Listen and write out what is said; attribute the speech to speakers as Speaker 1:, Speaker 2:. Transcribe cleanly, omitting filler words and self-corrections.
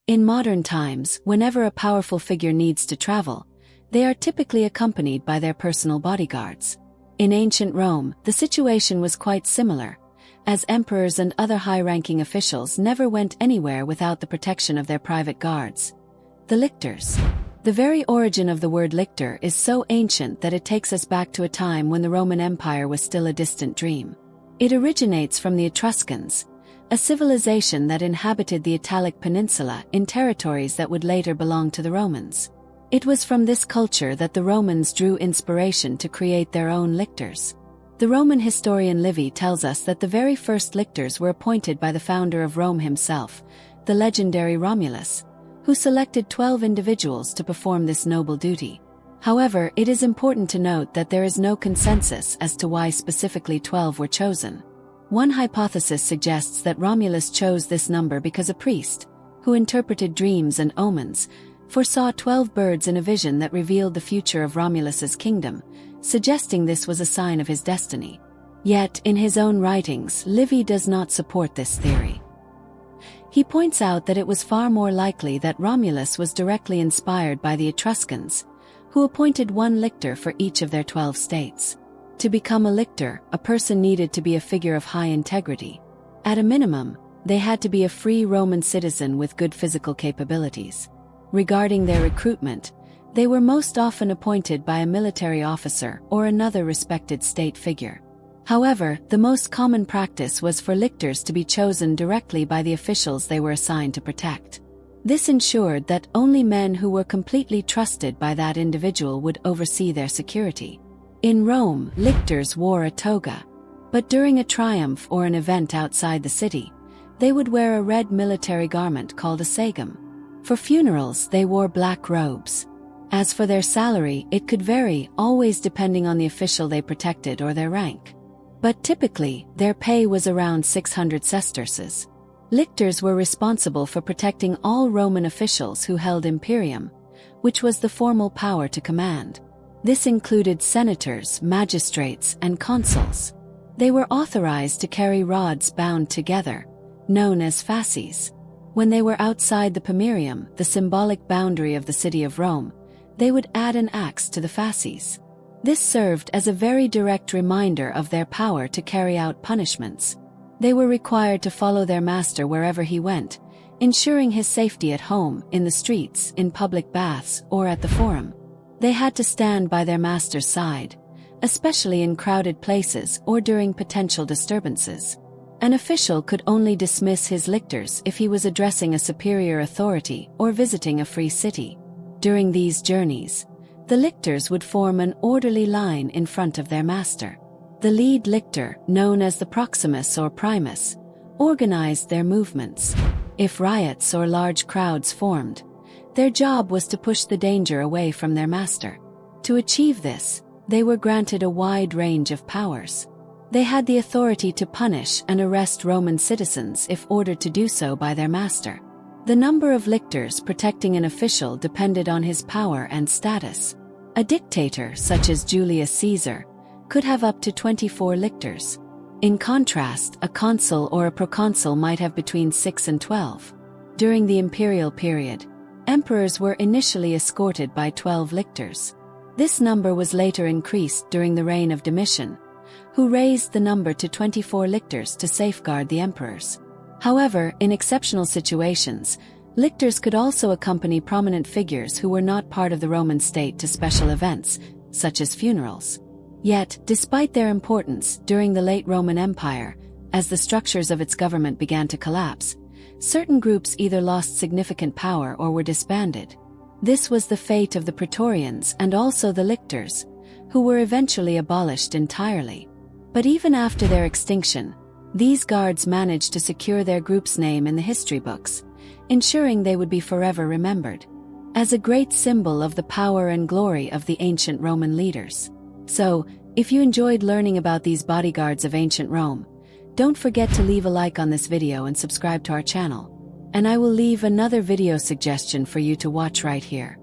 Speaker 1: In modern times, whenever a powerful figure needs to travel, they are typically accompanied by their personal bodyguards. In ancient Rome, the situation was quite similar, as emperors and other high-ranking officials never went anywhere without the protection of their private guards. The lictors. The very origin of the word lictor is so ancient that it takes us back to a time when the Roman Empire was still a distant dream. It originates from the Etruscans, a civilization that inhabited the Italic Peninsula in territories that would later belong to the Romans. It was from this culture that the Romans drew inspiration to create their own lictors. The Roman historian Livy tells us that the very first lictors were appointed by the founder of Rome himself, the legendary Romulus, who selected 12 individuals to perform this noble duty. However, it is important to note that there is no consensus as to why specifically 12 were chosen. One hypothesis suggests that Romulus chose this number because a priest, who interpreted dreams and omens, foresaw 12 birds in a vision that revealed the future of Romulus's kingdom, suggesting this was a sign of his destiny. Yet, in his own writings, Livy does not support this theory. He points out that it was far more likely that Romulus was directly inspired by the Etruscans, who appointed one lictor for each of their 12 states. To become a lictor, a person needed to be a figure of high integrity. At a minimum, they had to be a free Roman citizen with good physical capabilities. Regarding their recruitment, they were most often appointed by a military officer or another respected state figure. However, the most common practice was for lictors to be chosen directly by the officials they were assigned to protect. This ensured that only men who were completely trusted by that individual would oversee their security. In Rome, lictors wore a toga. But during a triumph or an event outside the city, they would wear a red military garment called a sagum. For funerals, they wore black robes. As for their salary, it could vary, always depending on the official they protected or their rank. But typically, their pay was around 600 sesterces. Lictors were responsible for protecting all Roman officials who held Imperium, which was the formal power to command. This included senators, magistrates, and consuls. They were authorized to carry rods bound together, known as fasces. When they were outside the Imperium, the symbolic boundary of the city of Rome, they would add an axe to the fasces. This served as a very direct reminder of their power to carry out punishments. They were required to follow their master wherever he went, ensuring his safety at home, in the streets, in public baths, or at the forum. They had to stand by their master's side, especially in crowded places or during potential disturbances. An official could only dismiss his lictors if he was addressing a superior authority or visiting a free city. During these journeys, the lictors would form an orderly line in front of their master. The lead lictor, known as the proximus or primus, organized their movements. If riots or large crowds formed, their job was to push the danger away from their master. To achieve this, they were granted a wide range of powers. They had the authority to punish and arrest Roman citizens if ordered to do so by their master. The number of lictors protecting an official depended on his power and status. A dictator, such as Julius Caesar, could have up to 24 lictors. In contrast, a consul or a proconsul might have between 6 and 12. During the imperial period, emperors were initially escorted by 12 lictors. This number was later increased during the reign of Domitian, who raised the number to 24 lictors to safeguard the emperors. However, in exceptional situations, lictors could also accompany prominent figures who were not part of the Roman state to special events, such as funerals. Yet, despite their importance during the late Roman Empire, as the structures of its government began to collapse, certain groups either lost significant power or were disbanded. This was the fate of the Praetorians and also the lictors, who were eventually abolished entirely. But even after their extinction, these guards managed to secure their group's name in the history books, ensuring they would be forever remembered as a great symbol of the power and glory of the ancient Roman leaders. So, if you enjoyed learning about these bodyguards of ancient Rome, don't forget to leave a like on this video and subscribe to our channel. And I will leave another video suggestion for you to watch right here.